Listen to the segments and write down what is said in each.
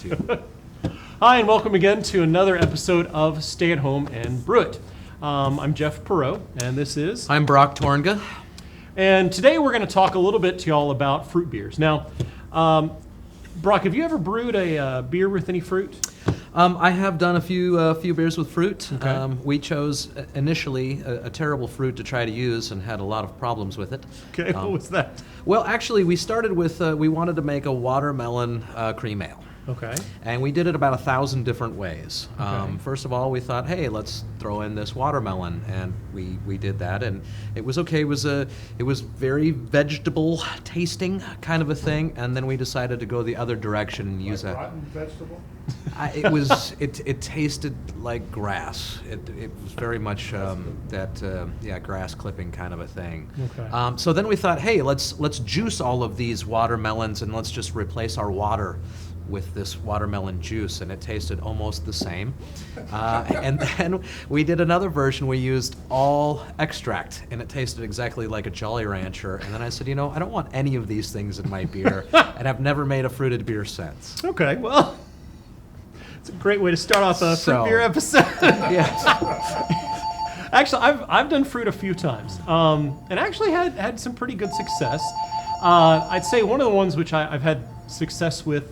to. Hi, and welcome again to another episode of Stay at Home and Brew It. I'm Jeff Perot, and this is... I'm Brock Tornga. And today we're going to talk a little bit to y'all about fruit beers. Now, Brock, have you ever brewed a beer with any fruit? I have done a few beers with fruit. Okay. We chose initially a terrible fruit to try to use and had a lot of problems with it. Okay, what was that? Well, actually, we started with, we wanted to make a watermelon cream ale. Okay. And we did it about 1,000 different ways. Okay. First of all, we thought, hey, let's throw in this watermelon, and we did that, and it was okay. It was very vegetable tasting kind of a thing, and then we decided to go the other direction and use Like rotten vegetable? It tasted like grass. It was very much grass clipping kind of a thing. Okay. So then we thought, hey, let's juice all of these watermelons and let's just replace our water with this watermelon juice, and it tasted almost the same. And then we did another version. We used all extract, and it tasted exactly like a Jolly Rancher. And then I said, I don't want any of these things in my beer, and I've never made a fruited beer since. Okay, well, it's a great way to start off a fruit beer episode. Yes. Actually, I've done fruit a few times, and actually had some pretty good success. I'd say one of the ones which I've had success with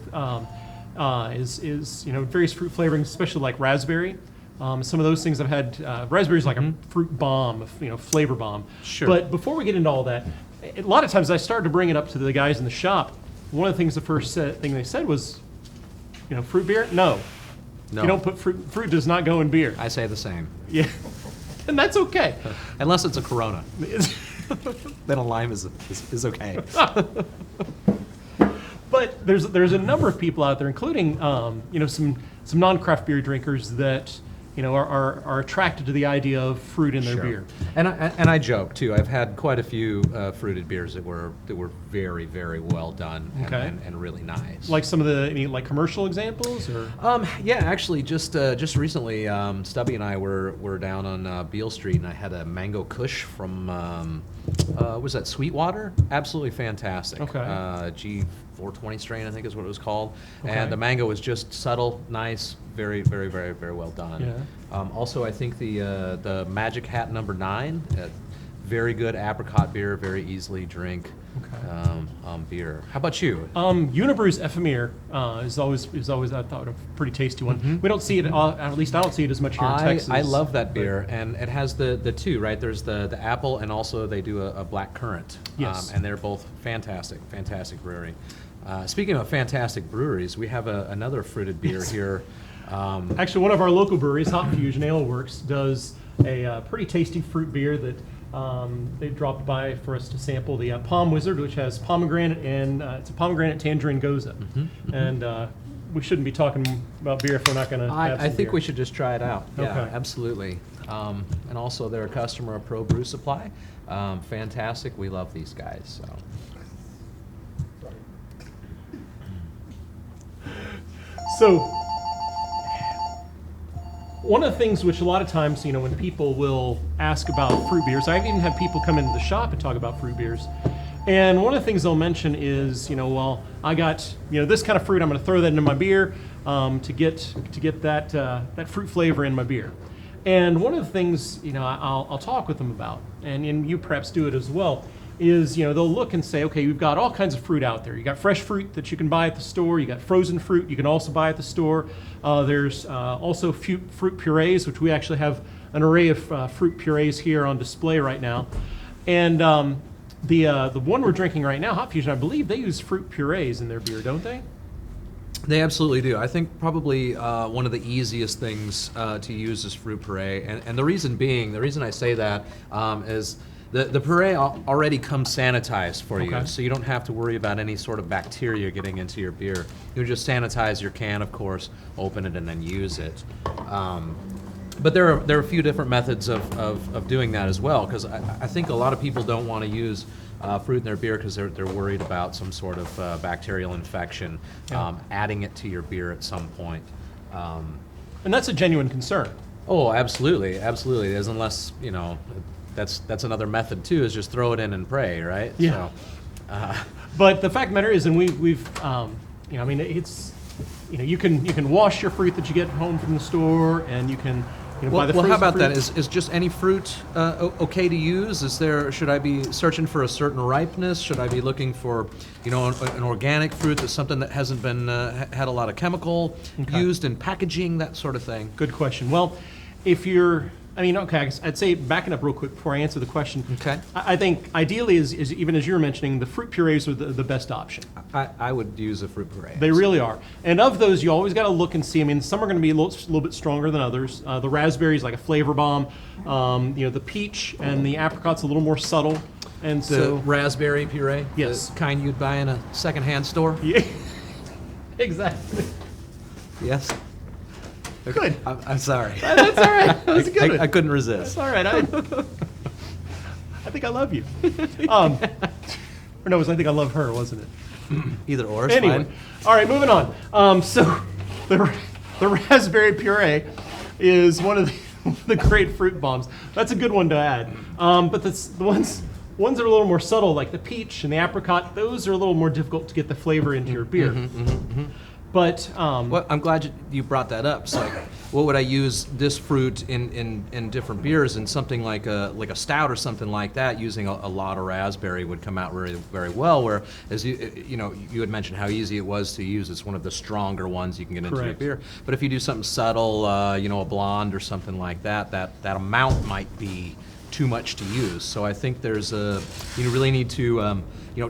is various fruit flavorings, especially like raspberry. Some of those things I've had. Raspberry is like a fruit bomb, flavor bomb. Sure. But before we get into all that, a lot of times I started to bring it up to the guys in the shop. One of the things, the first thing they said was, fruit beer? No. No. You don't put fruit. Fruit does not go in beer. I say the same. Yeah, and that's okay. Unless it's a Corona. Then a lime is okay. But there's a number of people out there, including some non-craft beer drinkers that are attracted to the idea of fruit in their Sure. beer. And I joke too. I've had quite a few fruited beers that were very, very well done and really nice. Like some of the commercial examples, or Yeah, actually, just recently, Stubby and I were down on Beale Street, and I had a mango kush from was that Sweetwater? Absolutely fantastic. Okay. G420 strain, I think is what it was called. Okay. And the mango was just subtle, nice, very, very, very, very well done. Yeah. Also, I think the Magic Hat number 9, very good apricot beer, very easily drink. Beer. How about you? Unibrew's Ephemere is always I thought a pretty tasty one. We don't see it, at least I don't see it as much here in Texas. I love that beer, and it has the two, right? There's the apple, and also they do a black currant. Yes. And they're both fantastic brewery. Speaking of fantastic breweries, we have another fruited beer here. Actually, one of our local breweries, Hop Fusion Ale Works, does a pretty tasty fruit beer that they dropped by for us to sample, the Palm Wizard, which has pomegranate and it's a pomegranate tangerine goza. And we shouldn't be talking about beer if we're not going to have some I think beer. we should just try it out. Yeah, Okay. absolutely. And also, they're a customer of Pro Brew Supply. Fantastic. We love these guys. So, one of the things which a lot of times, when people will ask about fruit beers, I've even had people come into the shop and talk about fruit beers. And one of the things they'll mention is, well, I got, this kind of fruit, I'm going to throw that into my beer to get that fruit flavor in my beer. And one of the things, I'll talk with them about, and you perhaps do it as well, is, they'll look and say, okay, we've got all kinds of fruit out there. You got fresh fruit that you can buy at the store. You got frozen fruit you can also buy at the store. There's also fruit purees, which we actually have an array of fruit purees here on display right now. And the one we're drinking right now, Hop Fusion, I believe they use fruit purees in their beer, don't they? They absolutely do. I think probably one of the easiest things to use is fruit puree. And the reason I say that is the puree already comes sanitized for you, so you don't have to worry about any sort of bacteria getting into your beer. You just sanitize your can, of course, open it, and then use it. But there are a few different methods of doing that as well, because I think a lot of people don't want to use fruit in their beer because they're worried about some sort of bacterial infection, adding it to your beer at some point. And that's a genuine concern. Oh, absolutely, absolutely. It is, unless, that's another method too, is just throw it in and pray, right? Yeah. So, but the fact of the matter is, and we've it's you can wash your fruit that you get home from the store, and you can buy the Well, how frozen about that? fruit. Is just any fruit okay to use? Should I be searching for a certain ripeness? Should I be looking for, an organic fruit that's something that hasn't been had a lot of chemical used in packaging, that sort of thing? Good question. Well, if you're, I'd say backing up real quick before I answer the question. Okay. I think ideally, is even as you were mentioning, the fruit purees are the best option. I would use a fruit puree. They really are. And of those, you always got to look and see. Some are going to be a little bit stronger than others. The raspberry is like a flavor bomb. The peach and the apricot's a little more subtle. And The raspberry puree? Yes. The kind you'd buy in a secondhand store? Yeah, exactly. Yes. Good. I'm sorry. That's all right. That was a good one. I couldn't resist. That's all right. I think I love you. Or no, it was I think I love her, wasn't it? Either or is Anyway, fine. all right, moving on. So the raspberry puree is one of the great fruit bombs. That's a good one to add. But the ones that are a little more subtle, like the peach and the apricot, those are a little more difficult to get the flavor into your beer. But Well, I'm glad you brought that up. It's like, what would I use this fruit in different beers? And something like a stout or something like that, using a lot of raspberry would come out very, very well. Where, as you had mentioned how easy it was to use. It's one of the stronger ones you can get into your Correct. beer. But if you do something subtle, a blonde or something like that, that amount might be too much to use. So I think you really need to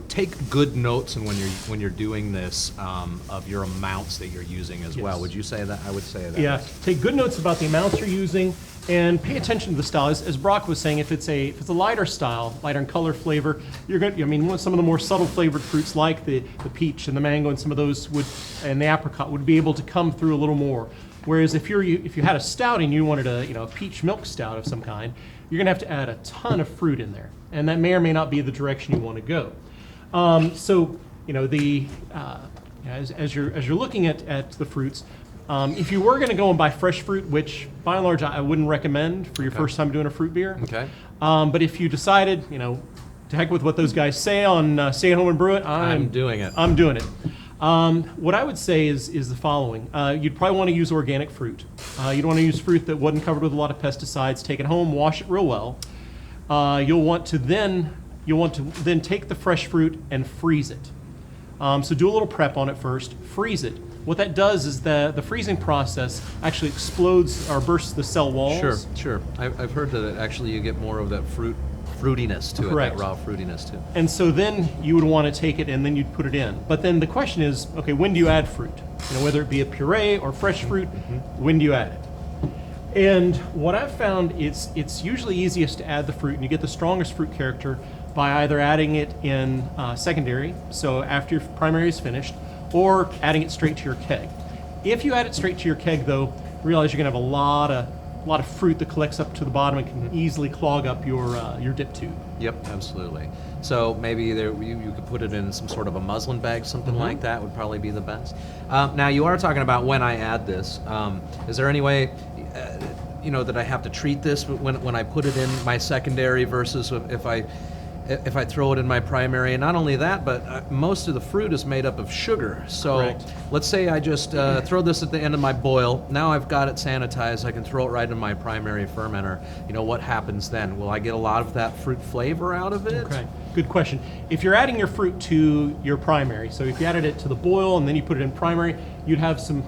take good notes, and when you're doing this, of your amounts that you're using as well. Yes. Would you say that? I would say that. yeah, take good notes about the amounts you're using, and pay attention to the style. As Brock was saying, if it's a lighter style, lighter in color, flavor, you're going. Some of the more subtle flavored fruits like the peach and the mango and some of those and the apricot would be able to come through a little more. Whereas if you had a stout and you wanted a peach milk stout of some kind, you're going to have to add a ton of fruit in there, and that may or may not be the direction you want to go. As you're looking at the fruits, if you were going to go and buy fresh fruit, which by and large I wouldn't recommend for your first time doing a fruit beer. Okay. But if you decided, to heck with what those guys say on Stay at Home and Brew It, I'm doing it. I'm doing it. What I would say is the following. You'd probably want to use organic fruit. You'd want to use fruit that wasn't covered with a lot of pesticides. Take it home, wash it real well. You'll want to then take the fresh fruit and freeze it. So do a little prep on it first. Freeze it. What that does is the freezing process actually explodes or bursts the cell walls. Sure. I've heard that actually you get more of that fruitiness to Correct. it, that raw fruitiness too. And so then you would want to take it and then you'd put it in. But then the question is, okay, when do you add fruit? Whether it be a puree or fresh fruit, when do you add it? And what I've found is it's usually easiest to add the fruit, and you get the strongest fruit character by either adding it in secondary, so after your primary is finished, or adding it straight to your keg. If you add it straight to your keg, though, realize you're going to have a lot of fruit that collects up to the bottom and can easily clog up your dip tube. Yep, absolutely. So maybe you could put it in some sort of a muslin bag, something like that would probably be the best. Now you are talking about when I add this. Is there any way, that I have to treat this when I put it in my secondary versus if I throw it in my primary? And not only that, but most of the fruit is made up of sugar. So Correct. let's say I just throw this at the end of my boil. Now I've got it sanitized. I can throw it right in my primary fermenter. What happens then? Will I get a lot of that fruit flavor out of it? Okay, good question. If you're adding your fruit to your primary, so if you added it to the boil and then you put it in primary, you'd have some.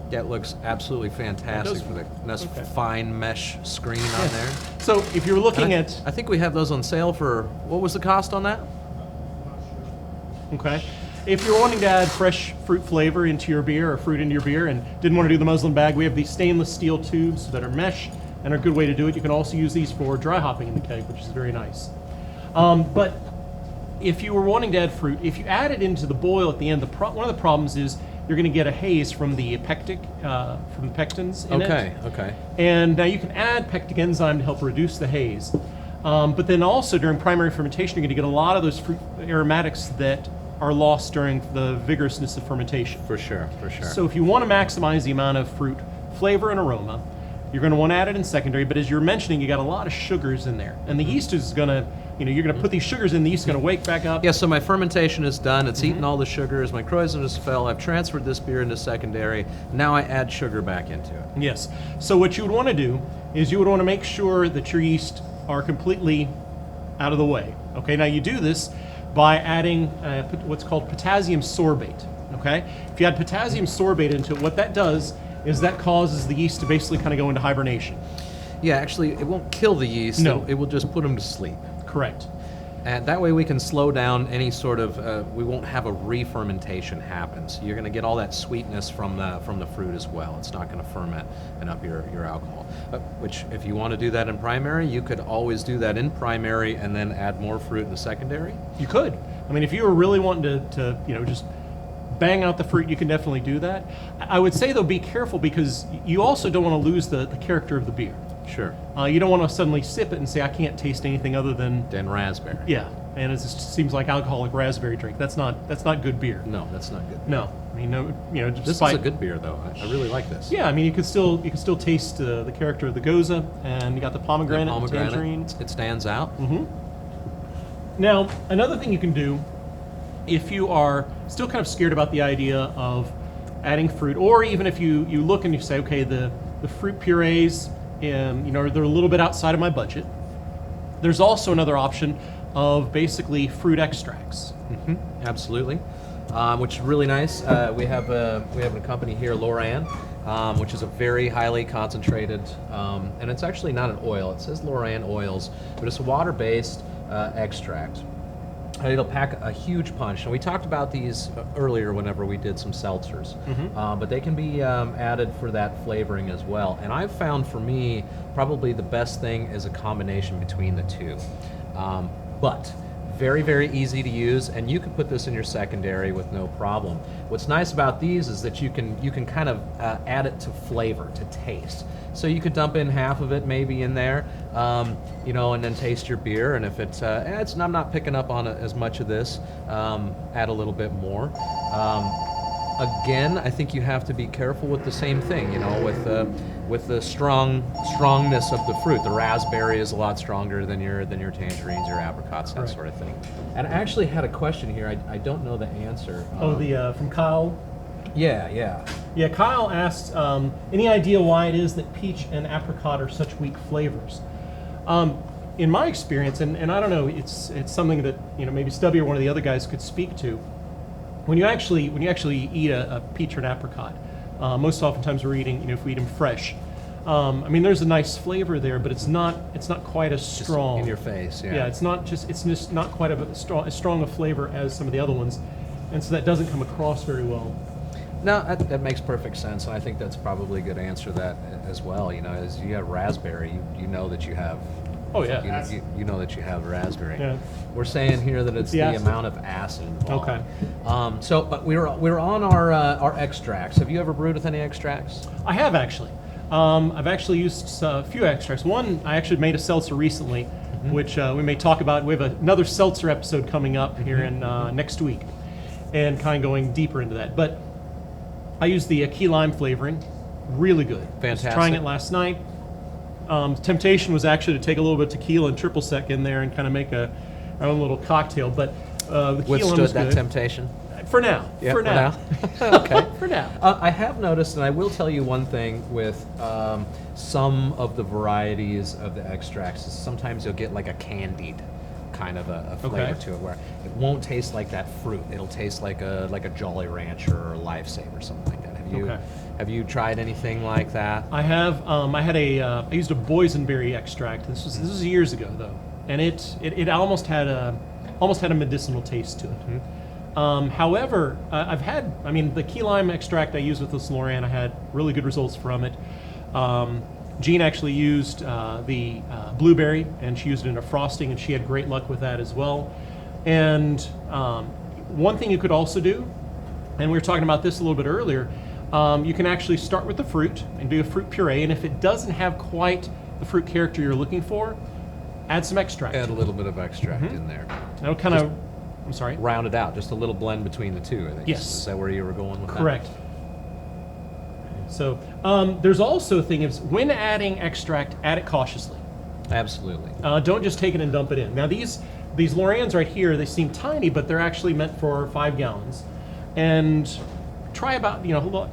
Yeah, it looks absolutely fantastic with a nice fine mesh screen on there. So if you're looking And at, I think we have those on sale for, what was the cost on that? okay, if you're wanting to add fresh fruit flavor into your beer or fruit into your beer and didn't want to do the muslin bag, we have these stainless steel tubes that are mesh and are a good way to do it. You can also use these for dry hopping in the keg, which is very nice. But if you were wanting to add fruit, if you add it into the boil at the end, one of the problems is you're going to get a haze from the pectins in it. Okay. And now you can add pectic enzyme to help reduce the haze. But then also during primary fermentation, you're going to get a lot of those fruit aromatics that are lost during the vigorousness of fermentation. For sure. So if you want to maximize the amount of fruit flavor and aroma, you're going to want to add it in secondary. But as you're mentioning, you got a lot of sugars in there. And the yeast is going to you're going to put these sugars in, the yeast is going to wake back up. Yeah, so my fermentation is done. It's eaten all the sugars. My Kreuzness fell. I've transferred this beer into secondary. Now I add sugar back into it. Yes. So what you would want to do is you would want to make sure that your yeast are completely out of the way. Okay, now you do this by adding what's called potassium sorbate. Okay, if you add potassium sorbate into it, what that does is that causes the yeast to basically kind of go into hibernation. Yeah, actually, it won't kill the yeast. No. It will just put them to sleep. Correct. And that way we can slow down any sort of, we won't have a re-fermentation happen. So you're going to get all that sweetness from the fruit as well. It's not going to ferment and up your alcohol. Which, if you want to do that in primary, you could always do that in primary and then add more fruit in the secondary. You could. I mean, if you were really wanting to just bang out the fruit, you can definitely do that. I would say, though, be careful because you also don't want to lose the character of the beer. Sure. You don't want to suddenly sip it and say, I can't taste anything other than raspberry. Yeah, and it just seems like alcoholic raspberry drink. That's not good beer. No, that's not good. No, I mean, This is a good beer, though. I really like this. Yeah, I mean, you can still taste the character of the goza, and you got the pomegranate, and tangerine. It stands out. Now, another thing you can do, if you are still kind of scared about the idea of adding fruit, or even if you look and you say, okay, the fruit purees, they're a little bit outside of my budget. There's also another option of basically fruit extracts. Absolutely, which is really nice. We have a company here, Loran, which is a very highly concentrated, and it's actually not an oil. It says Loran oils, but it's a water-based extract. It'll pack a huge punch. And we talked about these earlier whenever we did some seltzers, but they can be added for that flavoring as well. And I've found, for me, probably the best thing is a combination between the two. But very, very easy to use, and you can put this in your secondary with no problem. What's nice about these is that you can kind of add it to flavor, to taste. So you could dump in half of it maybe in there, and then taste your beer. And if I'm not picking up on it as much of this, add a little bit more. Again, I think you have to be careful with the same thing, with the strongness of the fruit. The raspberry is a lot stronger than your tangerines, your apricots, that sort of thing. And I actually had a question here. I don't know the answer. From Kyle. Yeah. Yeah, Kyle asked, any idea why it is that peach and apricot are such weak flavors? In my experience, and I don't know, it's something that maybe Stubby or one of the other guys could speak to. When you actually eat a peach or an apricot, most oftentimes we're eating, if we eat them fresh. There's a nice flavor there, but it's not quite as strong. Just in your face, yeah. Yeah, it's just not quite as strong a flavor as some of the other ones, and so that doesn't come across very well. No, that makes perfect sense, and I think that's probably a good answer to that as well. As you have raspberry, you know that you have. Oh yeah. You know that you have raspberry. Yeah. We're saying here that it's the amount of acid involved. Okay. But we're on our extracts. Have you ever brewed with any extracts? I have actually. I've actually used a few extracts. One, I actually made a seltzer recently, which we may talk about. We have another seltzer episode coming up here in next week, and kind of going deeper into that. But I used the key lime flavoring, really good. Fantastic. Was trying it last night. Temptation was actually to take a little bit of tequila and triple sec in there and kind of make our own little cocktail, but the key lime was that good. Temptation? For now. Yeah, for now. Okay. For now. I have noticed, and I will tell you one thing with some of the varieties of the extracts, is sometimes you'll get like a candied kind of a flavor to it, where it won't taste like that fruit. It'll taste like a Jolly Rancher or a Lifesaver, something like that. Have you tried anything like that? I have. I used a boysenberry extract. This was years ago though, and it almost had a medicinal taste to it. However, the key lime extract I used with this Loran, I had really good results from it. Jean actually used the blueberry, and she used it in a frosting, and she had great luck with that as well. And one thing you could also do, and we were talking about this a little bit earlier, you can actually start with the fruit and do a fruit puree, and if it doesn't have quite the fruit character you're looking for, add some extract. Add a little bit of extract in there. That'll kind of, I'm sorry? Round it out, just a little blend between the two, I think. Yes. Is that where you were going with that? Correct. So there's also a thing is when adding extract, add it cautiously. Absolutely. Don't just take it and dump it in. Now these Lorans right here, they seem tiny, but they're actually meant for 5 gallons. And try about,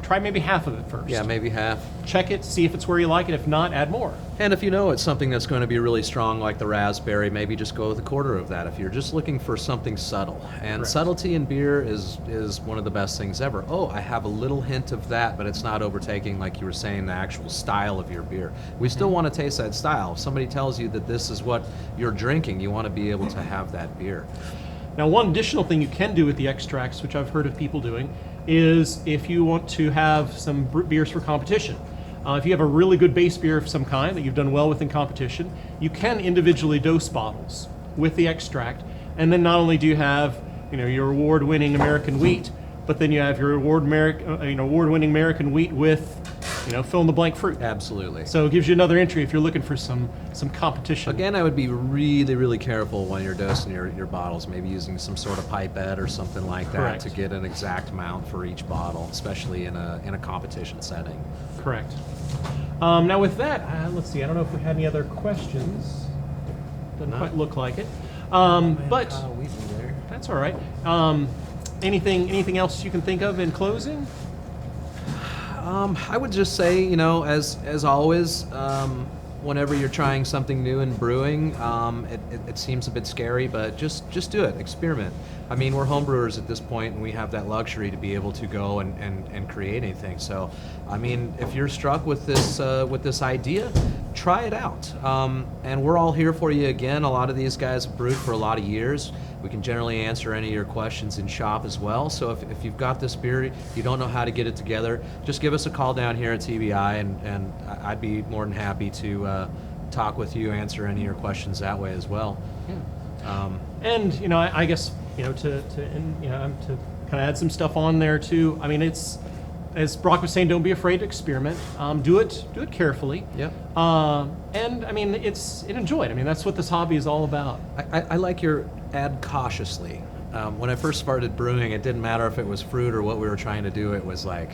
try maybe half of it first. Yeah, maybe half. Check it, see if it's where you like it. If not, add more. And if you know it's something that's going to be really strong like the raspberry, maybe just go with a quarter of that if you're just looking for something subtle. And Correct. subtlety in beer is one of the best things ever. Oh, I have a little hint of that, but it's not overtaking, like you were saying, the actual style of your beer. We still want to taste that style. If somebody tells you that this is what you're drinking, you want to be able to have that beer. Now, one additional thing you can do with the extracts, which I've heard of people doing, is if you want to have some beers for competition. If you have a really good base beer of some kind that you've done well with in competition, you can individually dose bottles with the extract, and then not only do you have your award-winning American wheat, but then you have your award-winning American wheat with fill-in-the-blank fruit. Absolutely. So it gives you another entry if you're looking for some competition. Again, I would be really, really careful when you're dosing your bottles, maybe using some sort of pipette or something like that. Correct. To get an exact amount for each bottle, especially in a competition setting. Correct. Now with that, let's see, I don't know if we had any other questions. Doesn't quite look like it. But that's all right. Anything else you can think of in closing? I would just say, as always, whenever you're trying something new in brewing, it seems a bit scary, but just do it, experiment. I mean, we're home brewers at this point, and we have that luxury to be able to go and create anything. So, I mean, if you're struck with this idea, try it out. And we're all here for you again. A lot of these guys have brewed for a lot of years. We can generally answer any of your questions in shop as well. So if you've got this beer, you don't know how to get it together, just give us a call down here at TBI, and I'd be more than happy to talk with you, answer any of your questions that way as well. Yeah. And I guess to kind of add some stuff on there too. I mean, it's, as Brock was saying, don't be afraid to experiment. Do it carefully. Yep. And I mean, enjoy it. I mean, that's what this hobby is all about. I like your add cautiously. When I first started brewing, it didn't matter if it was fruit or what we were trying to do. It was like,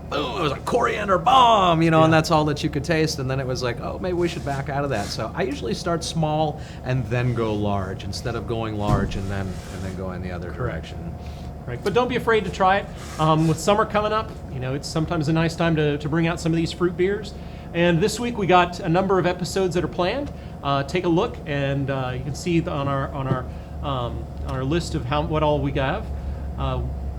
boom, it was a coriander bomb, and that's all that you could taste. And then it was like, oh, maybe we should back out of that. So I usually start small and then go large instead of going large and then go in the other direction. Right, but don't be afraid to try it. With summer coming up, it's sometimes a nice time to bring out some of these fruit beers. And this week we got a number of episodes that are planned. Take a look, and you can see on our list of what all we have.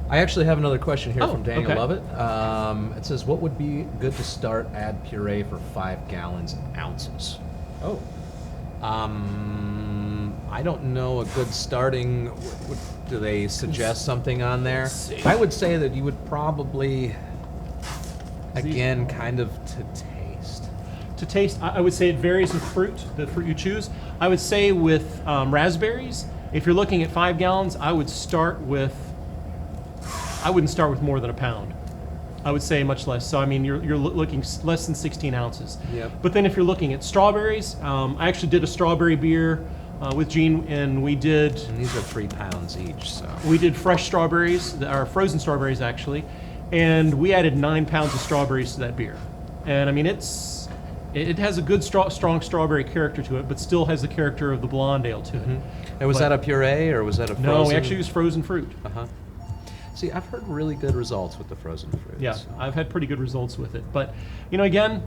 I actually have another question here from Daniel okay. Lovett. It says, what would be good to start add puree for 5 gallons ounces? Oh. I don't know a good starting. Do they suggest something on there? I would say that you would probably, again, kind of to taste. To taste, I would say it varies with fruit, the fruit you choose. I would say with raspberries, if you're looking at 5 gallons, I wouldn't start with more than a pound. I would say much less. So I mean, you're looking less than 16 ounces. Yep. But then if you're looking at strawberries, I actually did a strawberry beer with Gene, and we did. And these are 3 pounds each, so. We did fresh strawberries, or frozen strawberries actually, and we added 9 pounds of strawberries to that beer. And I mean, it has a good strong strawberry character to it, but still has the character of the blonde ale to it. And was that a puree or was that a frozen? No, we actually used frozen fruit. Uh-huh. See, I've heard really good results with the frozen fruit. Yeah, so. I've had pretty good results with it. But, again,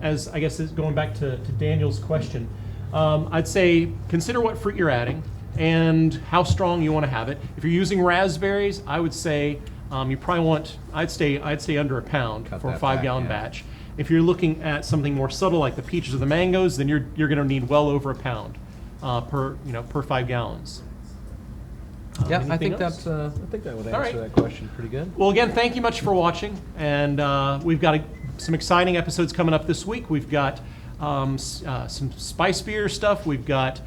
as I guess going back to Daniel's question, I'd say consider what fruit you're adding and how strong you want to have it. If you're using raspberries, I would say you probably want, I'd say under a pound for a 5 gallon batch. If you're looking at something more subtle like the peaches or the mangoes, then you're going to need well over a pound per 5 gallons. Yeah, I think else? that would All answer right. that question pretty good. Well, again, thank you much for watching, and we've got some exciting episodes coming up this week. We've got some spice beer stuff. We've got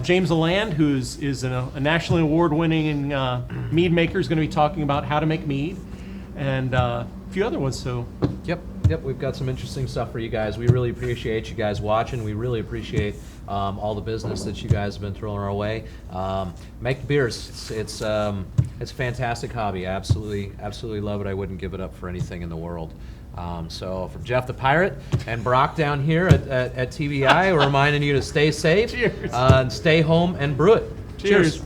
James Aland, who is a nationally award-winning mead maker, is going to be talking about how to make mead, and a few other ones. So. Yep, we've got some interesting stuff for you guys. We really appreciate you guys watching. We really appreciate all the business that you guys have been throwing our way. Make beers. It's a fantastic hobby. I absolutely love it. I wouldn't give it up for anything in the world. So from Jeff the Pirate and Brock down here at TBI, we're reminding you to stay safe, Cheers. and stay home and brew it. Cheers.